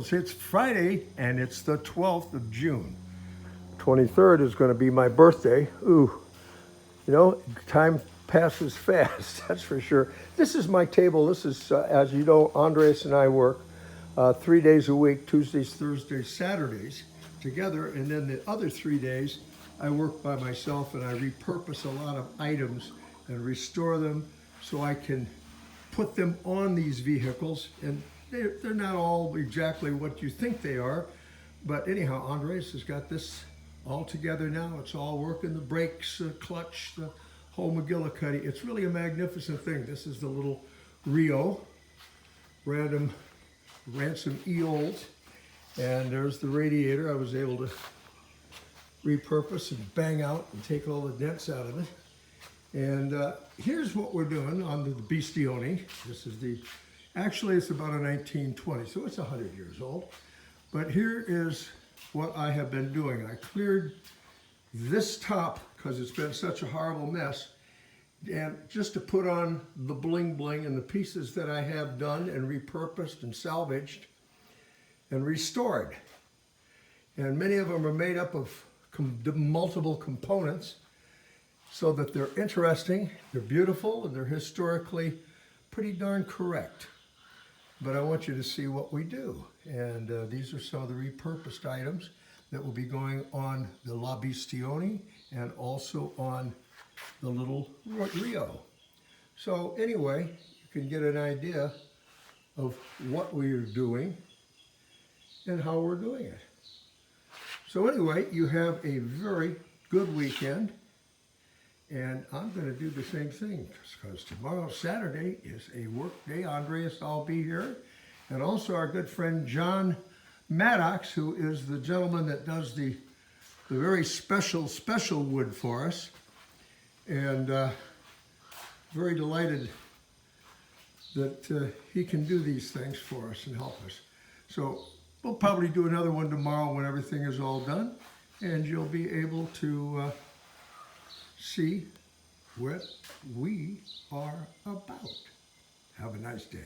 vehicles. It's Friday and it's the 12th of June. 23rd is going to be my birthday. Ooh, you know, time passes fast, that's for sure. This is my table. This is, as you know, Andres and I work 3 days a week, Tuesdays, Thursdays, Saturdays together. And then the other 3 days, I work by myself and I repurpose a lot of items and restore them so I can put them on these vehicles. And they're not all exactly what you think they are. But anyhow, Andres has got this all together now. It's all working, the brakes, the clutch, the whole McGillicuddy. It's really a magnificent thing. This is the little REO, ransom E-Old. And there's the radiator. I was able to repurpose and bang out and take all the dents out of it. And here's what we're doing on the Bestioni. This is actually it's about a 1920, so it's 100 years old. But here is what I have been doing. I cleared this top because it's been such a horrible mess, and just to put on the Bling Bling and the pieces that I have done and repurposed and salvaged and restored. And many of them are made up of multiple components so that they're interesting, they're beautiful, and they're historically pretty darn correct. But I want you to see what we do. And these are some of the repurposed items that will be going on the La Bestioni and also on the little REO. So anyway, you can get an idea of what we are doing and how we're doing it. So anyway, you have a very good weekend, and I'm going to do the same thing because tomorrow, Saturday, is a work day. Andreas, I'll be here, and also our good friend John Maddox, who is the gentleman that does the very special wood for us, and very delighted that he can do these things for us and help us. So we'll probably do another one tomorrow when everything is all done, and you'll be able to see what we are about. Have a nice day.